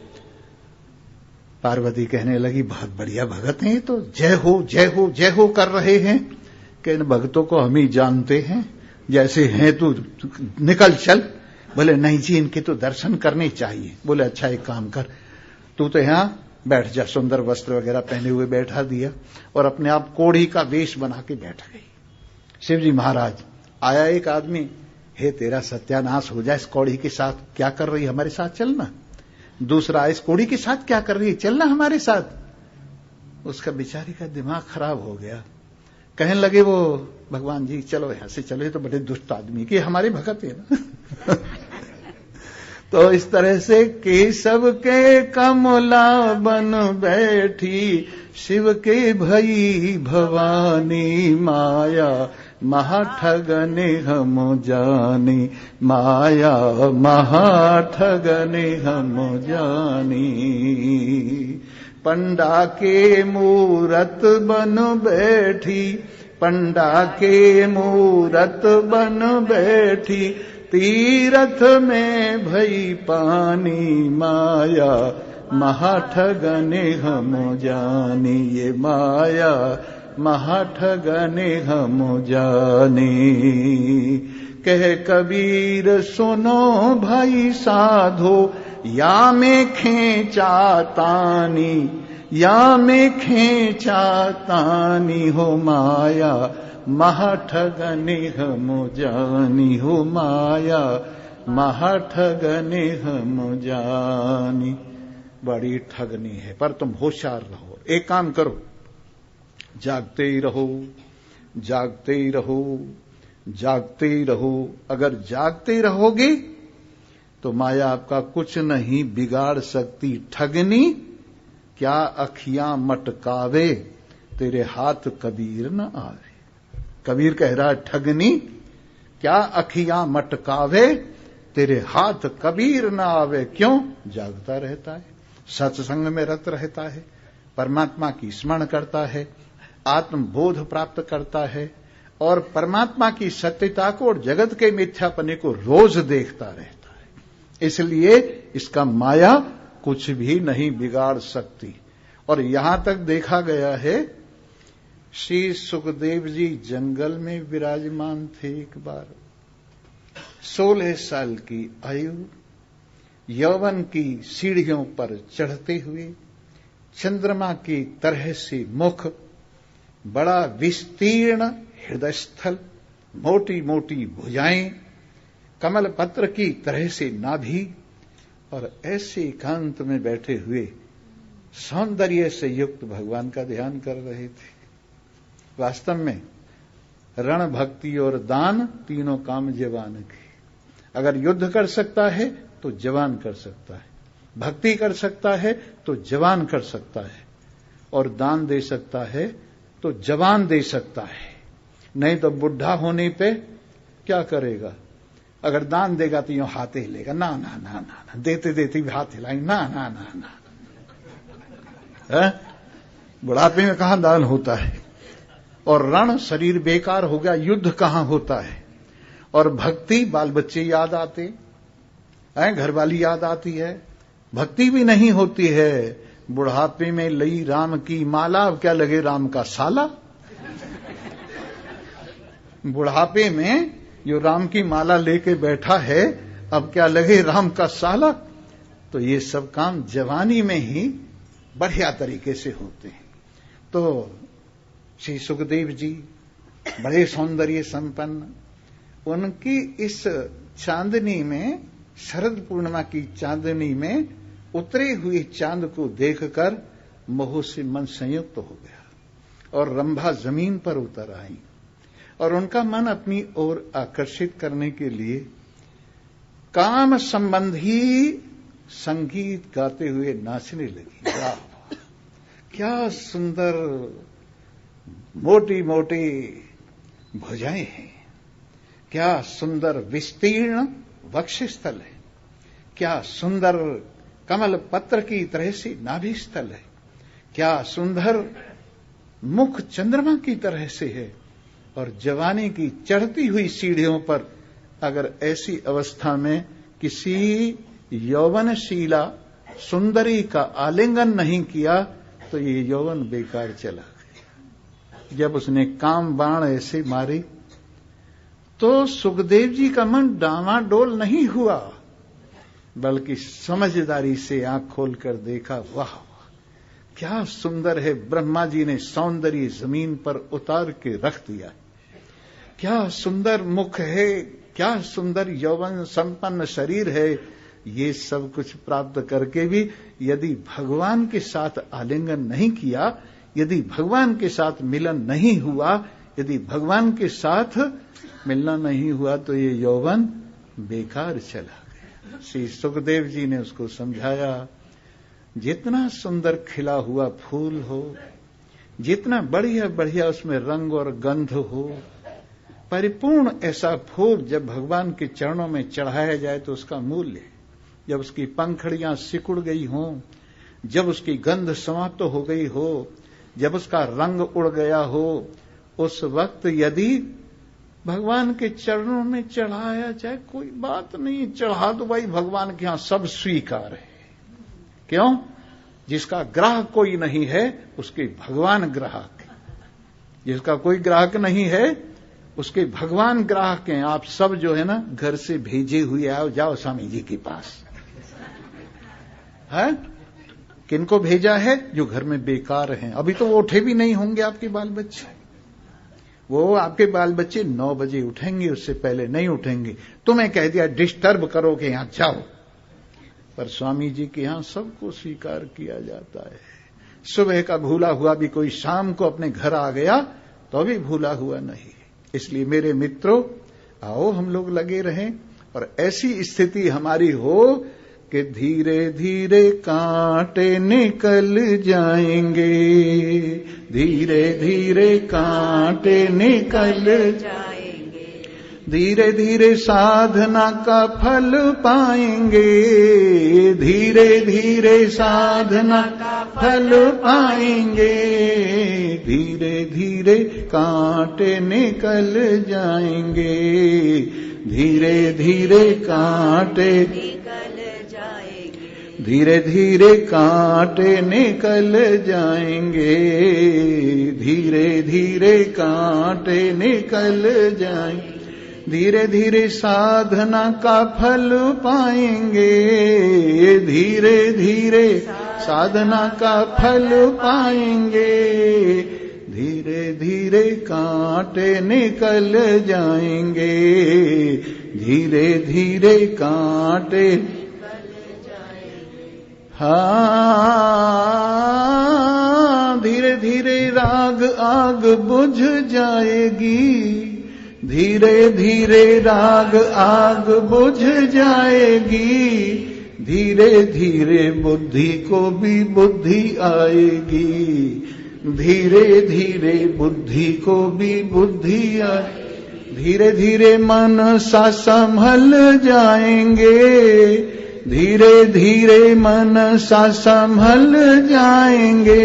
पार्वती कहने लगी, बहुत बढ़िया भगत हैं, तो जय हो जय हो जय हो कर रहे हैं कि इन भक्तों को हम ही जानते हैं, जैसे हैं तू निकल चल। बोले नहीं जी, इनके तो दर्शन करने चाहिए। बोले अच्छा एक काम कर, तू तो यहां बैठ जा। सुंदर वस्त्र वगैरह पहने हुए बैठा दिया और अपने आप कोढ़ी का वेश बना के बैठ गई। शिवजी महाराज आया एक आदमी, हे तेरा सत्यानाश हो जाए, इस कौड़ी के साथ क्या कर रही, हमारे साथ चलना। दूसरा, इस कौड़ी के साथ क्या कर रही है, चलना हमारे साथ। उसका बेचारी का दिमाग खराब हो गया। कहने लगे वो, भगवान जी चलो यहां से चलो, ये तो बड़े दुष्ट आदमी की हमारे भगत है ना। तो इस तरह से केशव के कमला बन बैठी, शिव के भई भवानी, माया महाठगने हम जानी, माया महाठगने हम जानी। पंडा के मूरत बन बैठी, पंडा के मूरत बन बैठी, तीरथ में भई पानी, माया महाठगने हम जानी, ये माया महाठगने हम जानी। कह कबीर सुनो भाई साधो, या में खेचा तानी, या में खेचा तानी, हो माया महाठगने हम जानी, हो माया महाठगने हम जानी। बड़ी ठगनी है, पर तुम होशियार रहो। एक काम करो, जागते ही रहो, जागते ही रहो, जागते ही रहो। अगर जागते रहोगे तो माया आपका कुछ नहीं बिगाड़ सकती। ठगनी क्या अखियां मटकावे, तेरे हाथ कबीर न आवे। कबीर कह रहा है, ठगनी क्या अखियां मटकावे, तेरे हाथ कबीर न आवे। क्यों? जागता रहता है, सत्संग में रत रहता है, परमात्मा की स्मरण करता है, आत्मबोध प्राप्त करता है और परमात्मा की सत्यता को और जगत के मिथ्यापने को रोज देखता रहता है। इसलिए इसका माया कुछ भी नहीं बिगाड़ सकती। और यहां तक देखा गया है, श्री सुखदेव जी जंगल में विराजमान थे। एक बार 16 साल की आयु, यौवन की सीढ़ियों पर चढ़ते हुए, चंद्रमा की तरह से मुख, बड़ा विस्तीर्ण हृदय स्थल, मोटी मोटी भुजाएं, कमल पत्र की तरह से नाभि, और ऐसे एकांत में बैठे हुए सौंदर्य से युक्त भगवान का ध्यान कर रहे थे। वास्तव में रण, भक्ति और दान तीनों काम जवान के। अगर युद्ध कर सकता है तो जवान कर सकता है, भक्ति कर सकता है तो जवान कर सकता है, और दान दे सकता है तो जवान दे सकता है। नहीं तो बुढ़ा होने पे क्या करेगा? अगर दान देगा तो यूं हाथ हिलेगा, ना ना ना ना ना, देते देते भी हाथ हिलाएंगे, ना ना ना ना। बुढ़ापे में कहां दान होता है? और रण, शरीर बेकार हो गया, युद्ध कहां होता है? और भक्ति, बाल बच्चे याद आते हैं, घरवाली याद आती है, भक्ति भी नहीं होती है। बुढ़ापे में लई राम की माला, अब क्या लगे राम का साला। बुढ़ापे में जो राम की माला लेके बैठा है, अब क्या लगे राम का साला। तो ये सब काम जवानी में ही बढ़िया तरीके से होते हैं। तो श्री सुखदेव जी बड़े सौंदर्य संपन्न, उनकी इस चांदनी में, शरद पूर्णिमा की चांदनी में उतरे हुए चांद को देखकर मोह से मन संयुक्त हो गया और रंभा जमीन पर उतर आई और उनका मन अपनी ओर आकर्षित करने के लिए काम संबंधी संगीत गाते हुए नाचने लगी। वाह, क्या सुंदर मोटी मोटी भुजाएं हैं, क्या सुंदर विस्तीर्ण वक्षस्थल है, क्या सुंदर कमल पत्र की तरह से नाभि स्थल है, क्या सुंदर मुख चंद्रमा की तरह से है। और जवानी की चढ़ती हुई सीढ़ियों पर अगर ऐसी अवस्था में किसी यौवनशीला सुंदरी का आलिंगन नहीं किया तो ये यौवन बेकार चला गया। जब उसने काम बाण ऐसे मारी तो सुखदेव जी का मन डामाडोल नहीं हुआ, बल्कि समझदारी से आंख खोलकर देखा, वाह क्या सुंदर है, ब्रह्मा जी ने सौंदर्य जमीन पर उतार के रख दिया, क्या सुंदर मुख है, क्या सुंदर यौवन संपन्न शरीर है। ये सब कुछ प्राप्त करके भी यदि भगवान के साथ आलिंगन नहीं किया, यदि भगवान के साथ मिलन नहीं हुआ, यदि भगवान के साथ मिलना नहीं हुआ तो ये यौवन बेकार चला गया। श्री सुखदेव जी ने उसको समझाया, जितना सुंदर खिला हुआ फूल हो, जितना बढ़िया बढ़िया उसमें रंग और गंध हो, परिपूर्ण ऐसा फूल जब भगवान के चरणों में चढ़ाया जाए तो उसका मूल्य, जब उसकी पंखड़ियां सिकुड़ गई हों, जब उसकी गंध समाप्त हो गई हो, जब उसका रंग उड़ गया हो, उस वक्त यदि भगवान के चरणों में चढ़ाया जाए, कोई बात नहीं, चढ़ा दो भाई, भगवान के यहां सब स्वीकार है। क्यों? जिसका ग्राहक कोई नहीं है उसके भगवान ग्राहक है, जिसका कोई ग्राहक नहीं है उसके भगवान ग्राहक हैं। आप सब जो है ना घर से भेजे हुए आओ, जाओ स्वामी जी के पास है। किनको भेजा है? जो घर में बेकार हैं। अभी तो वो उठे भी नहीं होंगे आपके बाल बच्चे, वो आपके बाल बच्चे 9 बजे उठेंगे, उससे पहले नहीं उठेंगे। तुम्हें कह दिया डिस्टर्ब करोगे यहां जाओ, पर स्वामी जी के यहां सबको स्वीकार किया जाता है। सुबह का भूला हुआ भी कोई शाम को अपने घर आ गया तो भी भूला हुआ नहीं। इसलिए मेरे मित्रों, आओ हम लोग लगे रहें और ऐसी स्थिति हमारी हो कि धीरे धीरे कांटे निकल जाएंगे, धीरे धीरे कांटे निकल जाएंगे, धीरे धीरे साधना का फल पाएंगे, धीरे धीरे साधना का फल पाएंगे, धीरे धीरे कांटे निकल जाएंगे, धीरे धीरे कांटे निकल जाएंगे, धीरे धीरे कांटे निकल जाएंगे, धीरे धीरे कांटे निकल जाएंगे, धीरे धीरे साधना का फल पाएंगे, धीरे धीरे साधना का फल पाएंगे, धीरे धीरे कांटे निकल जाएंगे, धीरे धीरे कांटे निकल जाएंगे। हाँ, धीरे धीरे राग आग बुझ जाएगी, धीरे धीरे राग आग बुझ जाएगी, धीरे धीरे बुद्धि को भी बुद्धि आएगी, धीरे धीरे बुद्धि को भी बुद्धि आएगी, धीरे धीरे मन सा संभल जाएंगे, धीरे धीरे मन सा संभल जाएंगे,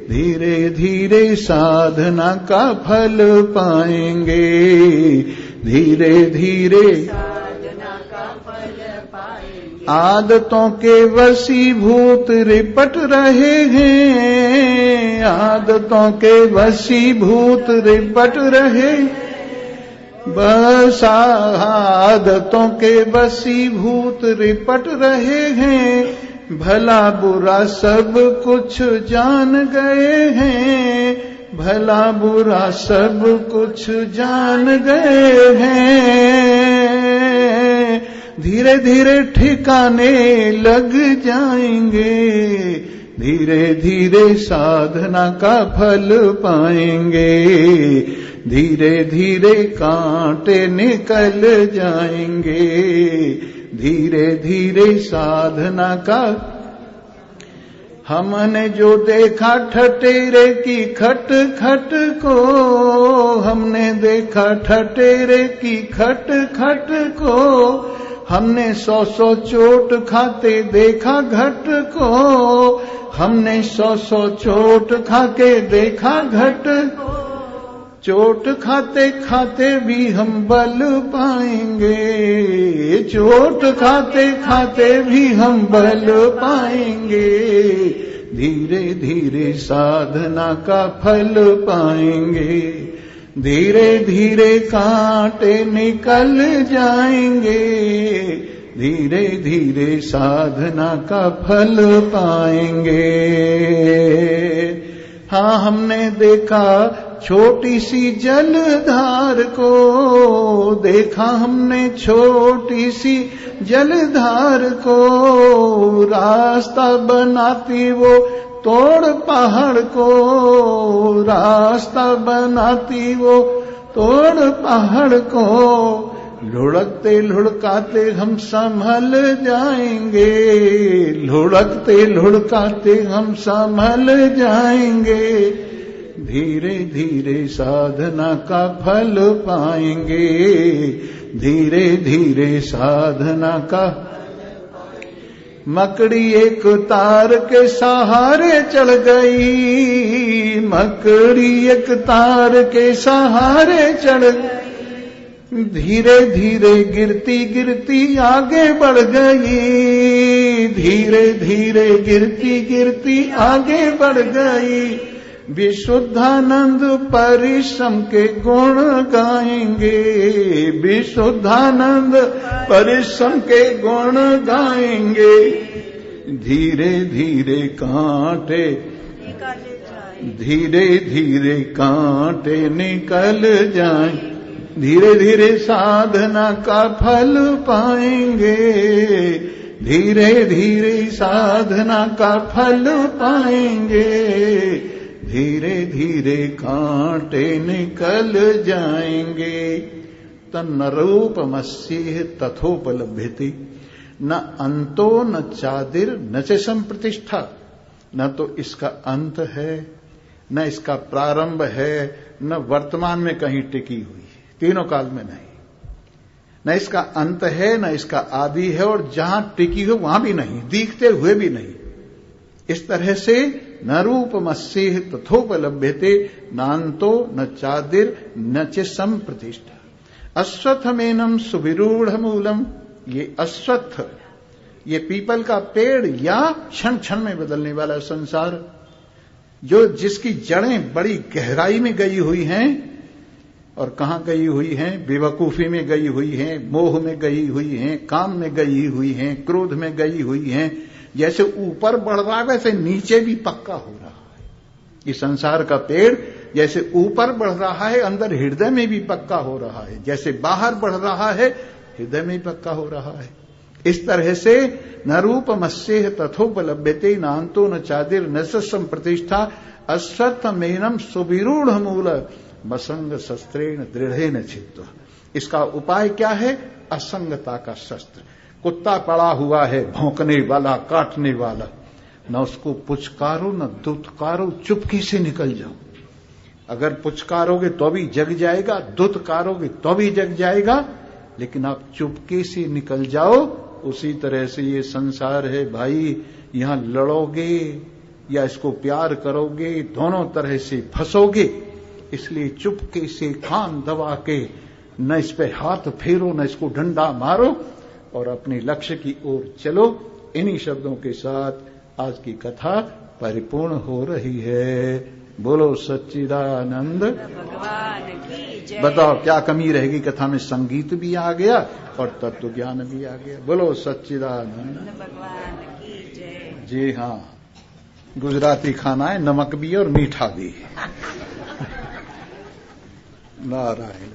धीरे धीरे साधना का फल पाएंगे, धीरे धीरे साधना का फल पाएंगे। आदतों के वशीभूत रिपट रहे हैं, आदतों के वशीभूत रिपट रहे, बस आदतों के वशीभूत रिपट रहे हैं, भला बुरा सब कुछ जान गए हैं, भला बुरा सब कुछ जान गए हैं, धीरे धीरे ठिकाने लग जाएंगे, धीरे धीरे साधना का फल पाएंगे, धीरे धीरे कांटे निकल जाएंगे, धीरे धीरे साधना का। हमने जो देखा ठठेरे की खट खट को, हमने देखा ठठेरे की खट खट को, हमने 100 चोट खाते देखा घट को, हमने 100 चोट खाके देखा घट को, चोट खाते खाते भी हम बल पाएंगे, चोट खाते खाते भी हम बल पाएंगे, धीरे धीरे साधना का फल पाएंगे, धीरे धीरे कांटे निकल जाएंगे, धीरे धीरे साधना का फल पाएंगे। हाँ, हमने देखा छोटी सी जलधार को, देखा हमने छोटी सी जलधार को, रास्ता बनाती वो तोड़ पहाड़ को, रास्ता बनाती वो तोड़ पहाड़ को, लुढ़कते लुढ़काते हम संभल जाएंगे, लुढ़कते लुढ़काते हम संभल जाएंगे, धीरे धीरे साधना का फल पाएंगे, धीरे धीरे साधना का। मकड़ी एक तार के सहारे चढ़ गई, मकड़ी एक तार के सहारे चढ़ गई, धीरे धीरे गिरती गिरती आगे बढ़ गई, धीरे धीरे गिरती गिरती आगे बढ़ गई, विशुद्धानंद परिश्रम के गुण गाएंगे, विशुद्धानंद परिश्रम के गुण गाएंगे, धीरे धीरे कांटे, धीरे धीरे कांटे निकल जाएं, धीरे धीरे साधना का फल पाएंगे, धीरे धीरे साधना का फल पाएंगे, धीरे धीरे कांटे निकल जाएंगे। तन्नरूपमस्येह तथोपलभ्यते, न अंतो न चादिर न च संप्रतिष्ठा, न तो इसका अंत है, न इसका प्रारंभ है, न वर्तमान में कहीं टिकी हुई है, तीनों काल में नहीं, न इसका अंत है, न इसका आदि है, और जहां टिकी हो वहां भी नहीं, दिखते हुए भी नहीं। इस तरह से न रूपमस्येह तथोपलभ्यते, नान्तो न चादिर न च संप्रतिष्ठा। अश्वत्थमेनम सुविरूढ़ मूलम, ये अश्वत्थ, ये पीपल का पेड़ या क्षण क्षण में बदलने वाला संसार, जो जिसकी जड़ें बड़ी गहराई में गई हुई हैं, और कहां गई हुई हैं? बेवकूफी में गई हुई हैं, मोह में गई हुई हैं, काम में गई हुई हैं, क्रोध में गई हुई हैं। जैसे ऊपर बढ़ रहा है वैसे नीचे भी पक्का हो रहा है। इस संसार का पेड़ जैसे ऊपर बढ़ रहा है, अंदर हृदय में भी पक्का हो रहा है, जैसे बाहर बढ़ रहा है हृदय में भी पक्का हो रहा है। इस तरह से न रूपमस्येह तथोपलभ्यते, नान्तो न चादिर न च संप्रतिष्ठा, अश्वत्थमेनम सुविरूढ़ मूल मसंग शस्त्रेण दृढ़ेन छित्त्वा। इसका उपाय क्या है? असंगता का शस्त्र। कुत्ता पड़ा हुआ है, भौंकने वाला, काटने वाला, न उसको पुचकारो न दुत्कारो, चुपके से निकल जाओ। अगर पुचकारोगे तो भी जग जाएगा, दुत्कारोगे तो भी जग जाएगा, लेकिन आप चुपके से निकल जाओ। उसी तरह से ये संसार है भाई, यहां लड़ोगे या इसको प्यार करोगे, दोनों तरह से फंसोगे। इसलिए चुपके से कान दबा के न इस पे हाथ फेरो, न इसको डंडा मारो, और अपने लक्ष्य की ओर चलो। इन्हीं शब्दों के साथ आज की कथा परिपूर्ण हो रही है। बोलो सच्चिदानंद भगवान की जय। बताओ क्या कमी रहेगी? कथा में संगीत भी आ गया और तत्व ज्ञान भी आ गया। बोलो सच्चिदानंद भगवान की जय। जी हाँ, गुजराती खाना है, नमक भी और मीठा भी। नारायण।